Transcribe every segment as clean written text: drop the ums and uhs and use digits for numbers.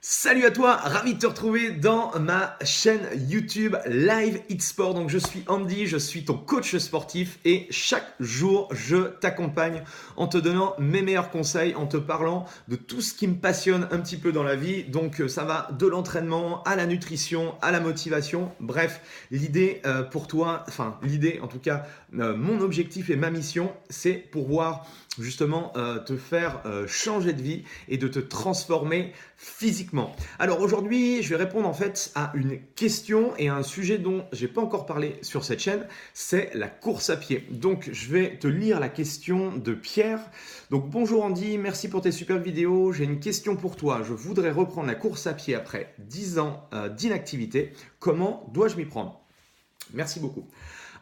Salut à toi, ravi de te retrouver dans ma chaîne YouTube Live Eat Sport. Donc je suis Andy, je suis ton coach sportif et chaque jour je t'accompagne en te donnant mes meilleurs conseils, en te parlant de tout ce qui me passionne un petit peu dans la vie. Donc ça va de l'entraînement à la nutrition, à la motivation. Bref, l'idée pour toi, enfin l'idée en tout cas, mon objectif et ma mission, c'est pouvoir justement te faire changer de vie et de te transformer physiquement. Alors aujourd'hui, je vais répondre en fait à une question et à un sujet dont j'ai pas encore parlé sur cette chaîne, c'est la course à pied. Donc je vais te lire la question de Pierre. Donc bonjour Andy, merci pour tes super vidéos. J'ai une question pour toi. Je voudrais reprendre la course à pied après 10 ans d'inactivité. Comment dois-je m'y prendre? Merci beaucoup.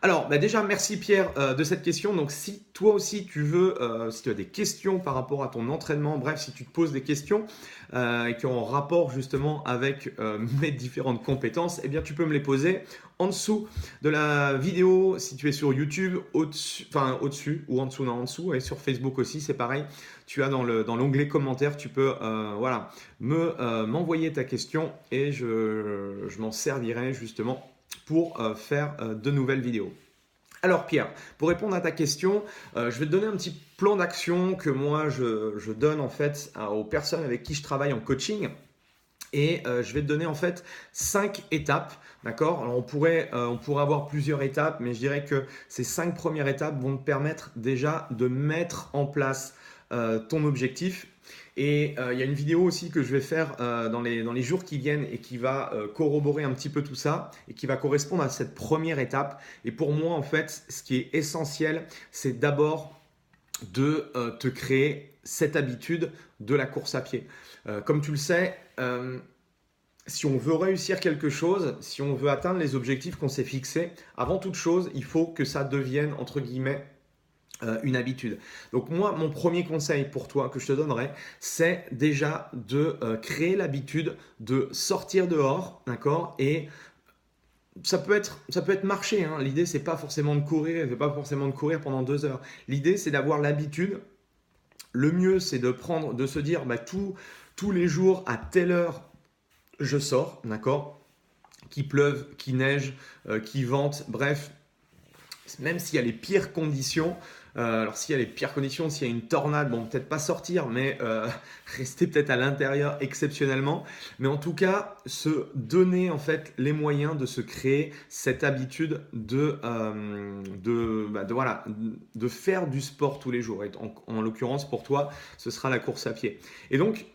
Alors, déjà, merci Pierre de cette question. Donc, si toi aussi tu veux, si tu as des questions par rapport à ton entraînement, bref, si tu te poses des questions qui ont un rapport justement avec mes différentes compétences, eh bien, tu peux me les poser en dessous de la vidéo. Si tu es sur YouTube, au-dessus, enfin au-dessus ou en dessous, non, en dessous, et sur Facebook aussi, c'est pareil. Tu as dans l'onglet commentaires, tu peux voilà, m'envoyer ta question et je m'en servirai justement pour faire de nouvelles vidéos. Alors Pierre, pour répondre à ta question, je vais te donner un petit plan d'action que moi je donne en fait aux personnes avec qui je travaille en coaching. Et je vais te donner en fait 5 étapes, d'accord? Alors on pourrait avoir plusieurs étapes, mais je dirais que ces 5 premières étapes vont te permettre déjà de mettre en place ton objectif. Et il y a une vidéo aussi que je vais faire dans les jours qui viennent et qui va corroborer un petit peu tout ça et qui va correspondre à cette première étape. Et pour moi, en fait, ce qui est essentiel, c'est d'abord de te créer cette habitude de la course à pied. Comme tu le sais, si on veut réussir quelque chose, si on veut atteindre les objectifs qu'on s'est fixés, avant toute chose, il faut que ça devienne, entre guillemets, une habitude. Donc moi, mon premier conseil pour toi que je te donnerais, c'est déjà de créer l'habitude de sortir dehors, d'accord? Et ça peut être marcher, hein. L'idée, c'est pas forcément de courir, c'est pas forcément de courir pendant 2 heures. L'idée, c'est d'avoir l'habitude. Le mieux, c'est de se dire, tous les jours à telle heure, je sors, d'accord? Qu'il pleuve, qu'il neige, qu'il vente, bref, même s'il y a les pires conditions, alors s'il y a les pires conditions, s'il y a une tornade, bon peut-être pas sortir, mais rester peut-être à l'intérieur exceptionnellement, mais en tout cas se donner en fait les moyens de se créer cette habitude voilà, de faire du sport tous les jours. Et en l'occurrence pour toi, ce sera la course à pied. Et donc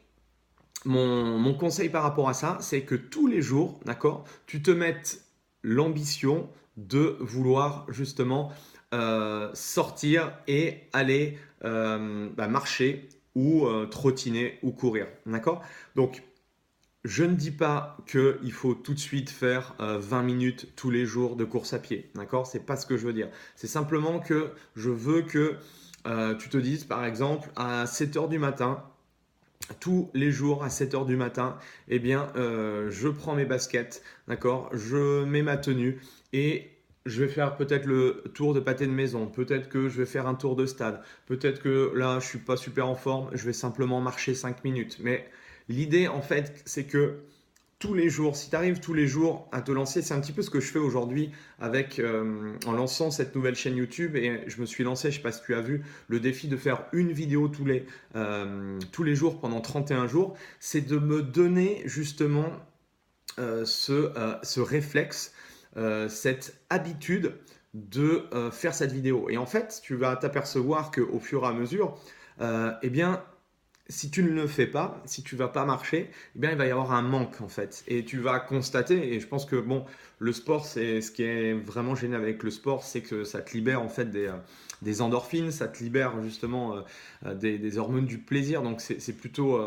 mon conseil par rapport à ça, c'est que tous les jours, d'accord, tu te mettes l'ambition de vouloir justement sortir et aller marcher ou trottiner ou courir, d'accord? Donc, je ne dis pas qu'il faut tout de suite faire 20 minutes tous les jours de course à pied, d'accord? C'est pas ce que je veux dire. C'est simplement que je veux que tu te dises, par exemple, à 7 heures du matin, tous les jours à 7 heures du matin, eh bien, je prends mes baskets, d'accord? Je mets ma tenue et je vais faire peut-être le tour de pâté de maison, peut-être que je vais faire un tour de stade, peut-être que là, je suis pas super en forme, je vais simplement marcher 5 minutes. Mais l'idée, en fait, c'est que tous les jours, si tu arrives tous les jours à te lancer, c'est un petit peu ce que je fais aujourd'hui avec en lançant cette nouvelle chaîne YouTube et je me suis lancé, je ne sais pas si tu as vu, le défi de faire une vidéo tous les jours pendant 31 jours, c'est de me donner justement ce réflexe, cette habitude de faire cette vidéo. Et en fait, tu vas t'apercevoir qu'au fur et à mesure, eh bien, si tu ne le fais pas, si tu vas pas marcher, eh bien, il va y avoir un manque en fait. Et tu vas constater, et je pense que bon, le sport, c'est ce qui est vraiment génial avec le sport, c'est que ça te libère en fait des endorphines, ça te libère justement des hormones du plaisir. Donc c'est plutôt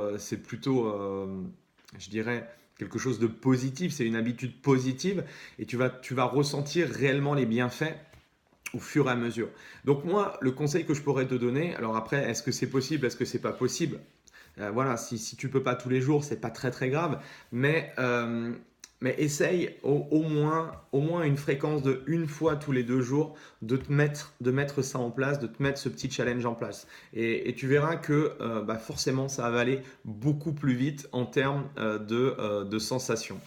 je dirais, quelque chose de positif, c'est une habitude positive et tu vas ressentir réellement les bienfaits au fur et à mesure. Donc moi, le conseil que je pourrais te donner, alors après, est-ce que c'est possible, est-ce que c'est pas possible? Voilà, si tu peux pas tous les jours, c'est pas très très grave, mais mais essaye au moins une fréquence de une fois tous les 2 jours de mettre ça en place, de te mettre ce petit challenge en place. Et tu verras que forcément, ça va aller beaucoup plus vite en termes de sensations.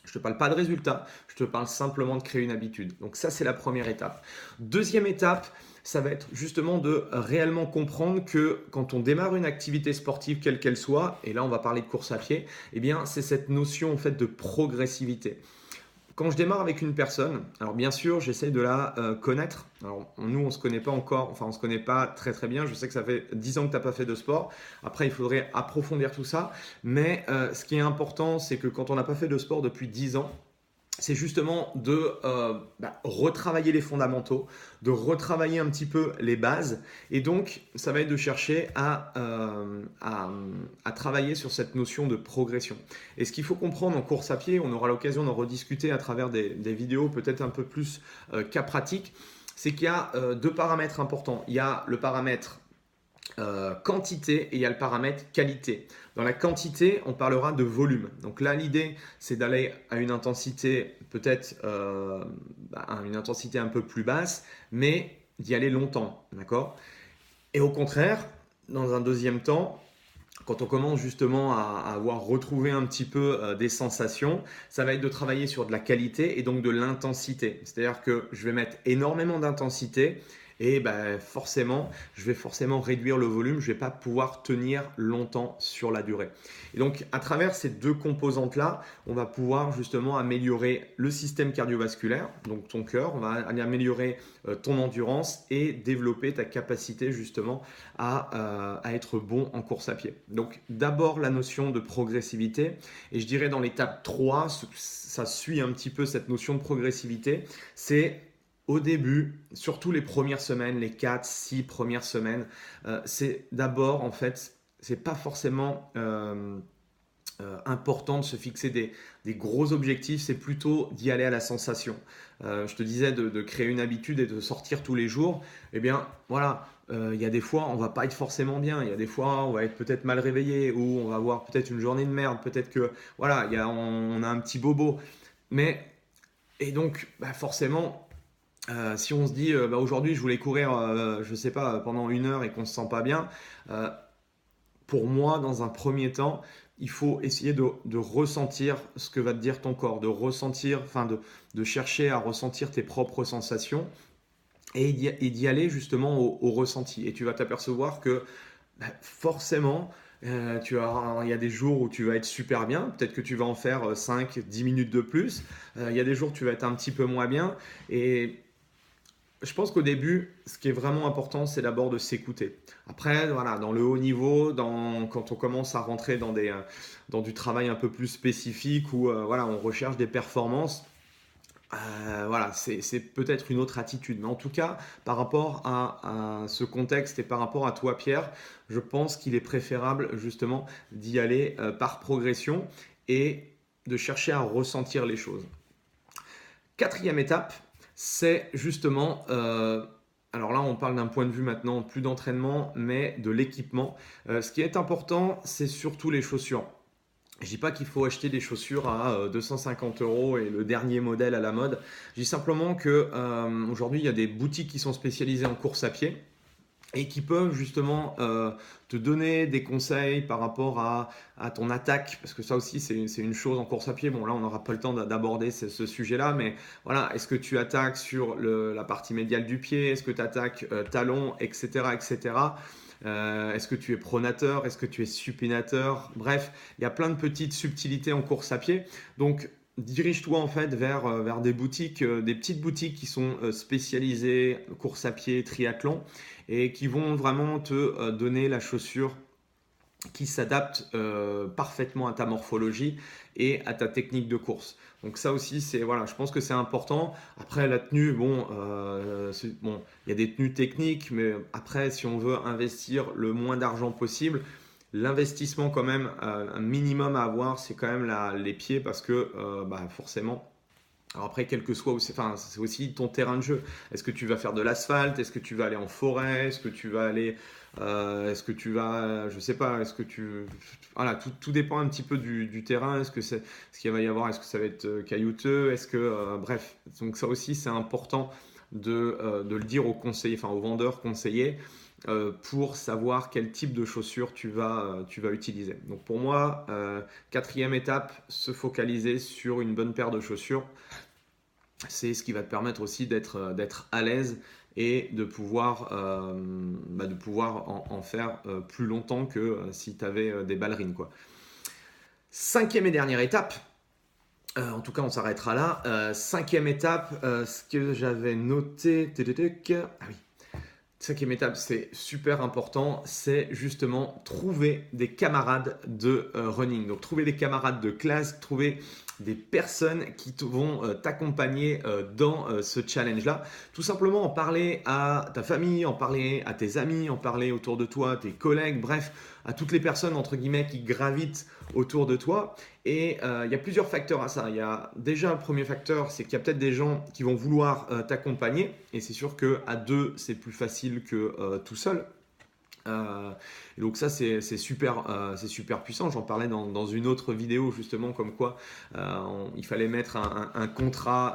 Je ne te parle pas de résultats, je te parle simplement de créer une habitude. Donc ça, c'est la première étape. Deuxième étape, ça va être justement de réellement comprendre que quand on démarre une activité sportive, quelle qu'elle soit, et là on va parler de course à pied, eh bien c'est cette notion en fait de progressivité. Quand je démarre avec une personne, alors bien sûr, j'essaye de la connaître. Alors nous, on ne se connaît pas encore, enfin on ne se connaît pas très très bien. Je sais que ça fait 10 ans que tu n'as pas fait de sport. Après, il faudrait approfondir tout ça. Mais ce qui est important, c'est que quand on n'a pas fait de sport depuis 10 ans, c'est justement de retravailler les fondamentaux, de retravailler un petit peu les bases. Et donc, ça va être de chercher à travailler sur cette notion de progression. Et ce qu'il faut comprendre en course à pied, on aura l'occasion d'en rediscuter à travers des vidéos peut-être un peu plus cas pratiques, c'est qu'il y a 2 paramètres importants. Il y a le paramètre quantité et il y a le paramètre qualité. Dans la quantité, on parlera de volume. Donc là, l'idée, c'est d'aller à une intensité peut-être à une intensité un peu plus basse, mais d'y aller longtemps, d'accord? Et au contraire, dans un deuxième temps, quand on commence justement à avoir retrouvé un petit peu des sensations, ça va être de travailler sur de la qualité et donc de l'intensité. C'est-à-dire que je vais mettre énormément d'intensité et forcément, je vais forcément réduire le volume, je ne vais pas pouvoir tenir longtemps sur la durée. Et donc, à travers ces 2 composantes-là, on va pouvoir justement améliorer le système cardiovasculaire, donc ton cœur, on va améliorer ton endurance et développer ta capacité justement à être bon en course à pied. Donc, d'abord la notion de progressivité, et je dirais dans l'étape 3, ça suit un petit peu cette notion de progressivité, c'est au début, surtout les premières semaines, les 4-6 premières semaines, c'est d'abord en fait, c'est pas forcément important de se fixer des gros objectifs, c'est plutôt d'y aller à la sensation. Je te disais de créer une habitude et de sortir tous les jours. Eh bien, voilà, il y a des fois, on va pas être forcément bien. Il y a des fois, on va être peut-être mal réveillé ou on va avoir peut-être une journée de merde. Peut-être que, voilà, on a un petit bobo. Mais, et donc, forcément, si on se dit aujourd'hui je voulais courir, je sais pas, pendant 1 heure et qu'on se sent pas bien, euh, pour moi, dans un premier temps, il faut essayer de ressentir ce que va te dire ton corps, de ressentir, enfin de chercher à ressentir tes propres sensations et d'y aller justement au ressenti. Et tu vas t'apercevoir que forcément, il y a des jours où tu vas être super bien, peut-être que tu vas en faire 5-10 minutes de plus. Il y a des jours où tu vas être un petit peu moins bien. Et je pense qu'au début, ce qui est vraiment important, c'est d'abord de s'écouter. Après, voilà, dans le haut niveau, quand on commence à rentrer dans du travail un peu plus spécifique où voilà, on recherche des performances, voilà, c'est peut-être une autre attitude. Mais en tout cas, par rapport à ce contexte et par rapport à toi, Pierre, je pense qu'il est préférable justement d'y aller par progression et de chercher à ressentir les choses. Quatrième étape, c'est justement, alors là on parle d'un point de vue maintenant plus d'entraînement, mais de l'équipement. Ce qui est important, c'est surtout les chaussures. Je dis pas qu'il faut acheter des chaussures à 250 € et le dernier modèle à la mode. Je dis simplement que aujourd'hui il y a des boutiques qui sont spécialisées en course à pied et qui peuvent justement te donner des conseils par rapport à ton attaque, parce que ça aussi c'est une chose en course à pied. Bon là on n'aura pas le temps d'aborder ce sujet-là, mais voilà, est-ce que tu attaques sur la partie médiale du pied, est-ce que tu attaques talon, etc. etc. Est-ce que tu es pronateur, est-ce que tu es supinateur, bref, il y a plein de petites subtilités en course à pied, donc dirige-toi en fait vers des boutiques, des petites boutiques qui sont spécialisées course à pied, triathlon et qui vont vraiment te donner la chaussure qui s'adapte parfaitement à ta morphologie et à ta technique de course. Donc ça aussi, voilà, je pense que c'est important. Après la tenue, bon, il y a des tenues techniques, mais après, si on veut investir le moins d'argent possible, l'investissement quand même, un minimum à avoir, c'est quand même les pieds parce que forcément, Alors après, quel que soit, enfin, c'est aussi ton terrain de jeu. Est-ce que tu vas faire de l'asphalte? Est-ce que tu vas aller en forêt? Est-ce que tu vas aller, est-ce que tu vas, je sais pas, est-ce que tu, voilà, tout dépend un petit peu du terrain. Est-ce qu'il va y avoir, est-ce que ça va être caillouteux? Bref. Donc ça aussi, c'est important de le dire aux conseillers, enfin aux vendeurs conseillers, pour savoir quel type de chaussures tu vas utiliser. Donc pour moi, quatrième étape, se focaliser sur une bonne paire de chaussures. C'est ce qui va te permettre aussi d'être à l'aise et de pouvoir en faire plus longtemps que si tu avais des ballerines, quoi. Cinquième et dernière étape, en tout cas on s'arrêtera là. Cinquième étape, ce que j'avais noté. Ah oui. Cinquième étape, c'est super important, c'est justement trouver des camarades de running. Donc trouver des camarades de classe, trouver des personnes qui vont t'accompagner dans ce challenge-là. Tout simplement en parler à ta famille, en parler à tes amis, en parler autour de toi, tes collègues, bref, à toutes les personnes entre guillemets qui gravitent autour de toi. Et il y a plusieurs facteurs à ça. Il y a déjà le premier facteur, c'est qu'il y a peut-être des gens qui vont vouloir t'accompagner. Et c'est sûr qu'à deux, c'est plus facile que tout seul. Et donc ça c'est super puissant. J'en parlais dans une autre vidéo justement comme quoi il fallait mettre un contrat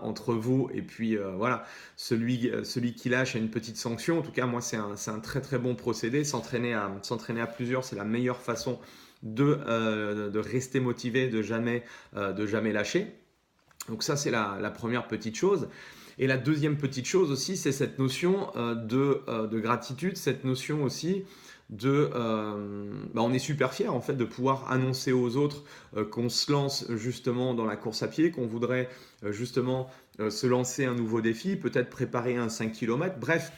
entre vous et puis voilà, celui qui lâche a une petite sanction. En tout cas moi c'est un très très bon procédé. S'entraîner à plusieurs, c'est la meilleure façon de rester motivé, de jamais lâcher. Donc ça c'est la première petite chose. Et la deuxième petite chose aussi, c'est cette notion de gratitude, cette notion aussi on est super fiers en fait de pouvoir annoncer aux autres qu'on se lance justement dans la course à pied, qu'on voudrait justement se lancer un nouveau défi, peut-être préparer un 5 km, bref.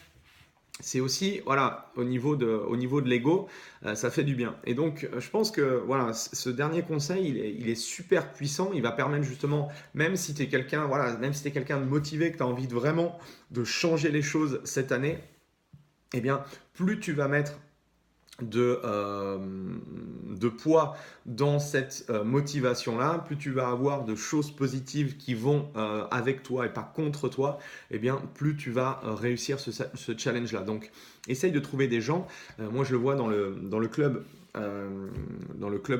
C'est aussi, voilà, au niveau de l'ego, ça fait du bien. Et donc, je pense que, voilà, ce dernier conseil, il est super puissant. Il va permettre justement, même si tu es quelqu'un, voilà, même si tu es quelqu'un de motivé, que tu as envie vraiment de changer les choses cette année, eh bien, plus tu vas mettre de poids dans cette motivation-là, plus tu vas avoir de choses positives qui vont avec toi et pas contre toi, eh bien plus tu vas réussir ce challenge-là. Donc essaye de trouver des gens. Moi je le vois dans le club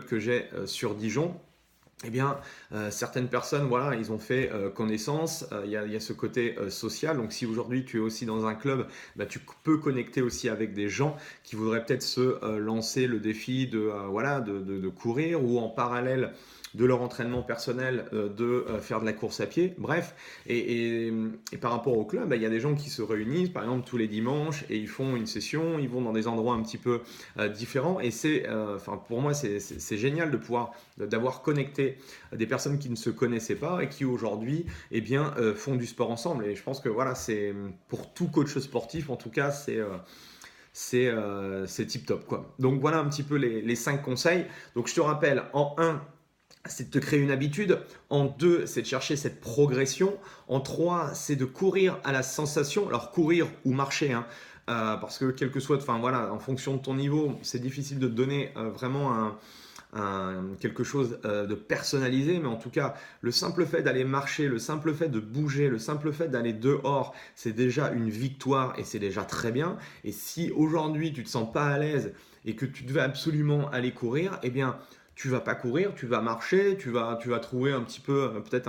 que j'ai sur Dijon. Eh bien, certaines personnes, voilà, ils ont fait connaissance. Il y a ce côté social. Donc, si aujourd'hui tu es aussi dans un club, bah, tu peux connecter aussi avec des gens qui voudraient peut-être se lancer le défi de courir ou en parallèle de leur entraînement personnel de faire de la course à pied. Bref, et par rapport au club, bah, il y a des gens qui se réunissent, par exemple, tous les dimanches et ils font une session. Ils vont dans des endroits un petit peu différents. Et pour moi, c'est génial d'avoir connecté des personnes qui ne se connaissaient pas et qui aujourd'hui font du sport ensemble. Et je pense que voilà, c'est pour tout coach sportif, en tout cas, c'est tip top quoi. Donc voilà un petit peu les 5 conseils. Donc je te rappelle, en 1, c'est de te créer une habitude. En 2, c'est de chercher cette progression. En 3, c'est de courir à la sensation. Alors courir ou marcher, hein, parce que quel que soit, enfin voilà, en fonction de ton niveau, c'est difficile de te donner vraiment quelque chose de personnalisé, mais en tout cas, le simple fait d'aller marcher, le simple fait de bouger, le simple fait d'aller dehors, c'est déjà une victoire et c'est déjà très bien. Et si aujourd'hui tu te sens pas à l'aise et que tu devais absolument aller courir, eh bien tu vas pas courir, tu vas marcher, tu vas trouver un petit peu peut-être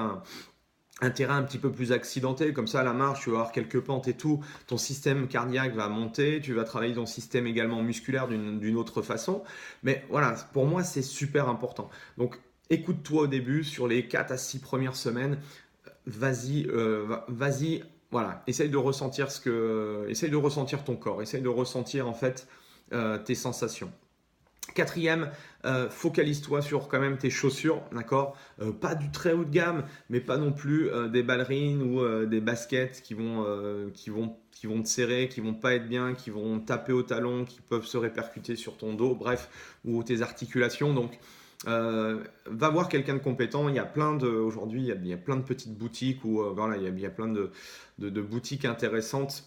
un terrain un petit peu plus accidenté, comme ça à la marche, tu vas avoir quelques pentes et tout, ton système cardiaque va monter, tu vas travailler ton système également musculaire d'une autre façon. Mais voilà, pour moi c'est super important. Donc écoute-toi au début, sur les 4 à 6 premières semaines, vas-y, voilà, essaye de ressentir ton corps, essaye de ressentir en fait tes sensations. Quatrième, focalise-toi sur quand même tes chaussures, d'accord. Pas du très haut de gamme, mais pas non plus des ballerines ou des baskets qui vont te serrer, qui vont pas être bien, qui vont taper au talon, qui peuvent se répercuter sur ton dos, bref, ou tes articulations. Donc, va voir quelqu'un de compétent. Aujourd'hui, il y a plein de petites boutiques où voilà, il y a plein de boutiques intéressantes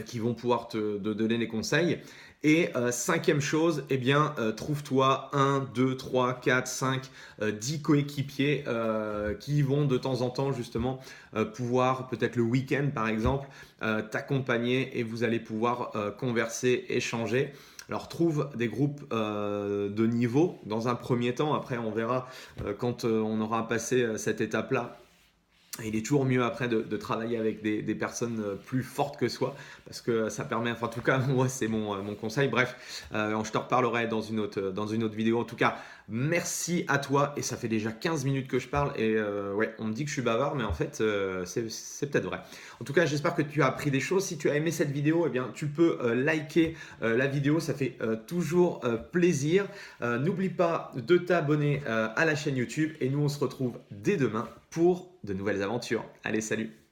qui vont pouvoir te donner des conseils. Et cinquième chose, eh bien, trouve-toi 1, 2, 3, 4, 5, 10 coéquipiers qui vont de temps en temps justement pouvoir, peut-être le week-end par exemple, t'accompagner et vous allez pouvoir converser, échanger. Alors trouve des groupes de niveau dans un premier temps, après on verra quand on aura passé cette étape-là. Il est toujours mieux après de travailler avec des personnes plus fortes que soi parce que ça permet, enfin en tout cas moi c'est mon conseil. Bref, je te reparlerai dans une autre vidéo. En tout cas, merci à toi et ça fait déjà 15 minutes que je parle et ouais, on me dit que je suis bavard mais en fait c'est peut-être vrai. En tout cas, j'espère que tu as appris des choses. Si tu as aimé cette vidéo, eh bien tu peux liker la vidéo, ça fait toujours plaisir. N'oublie pas de t'abonner à la chaîne YouTube et nous on se retrouve dès demain pour de nouvelles aventures. Allez, salut!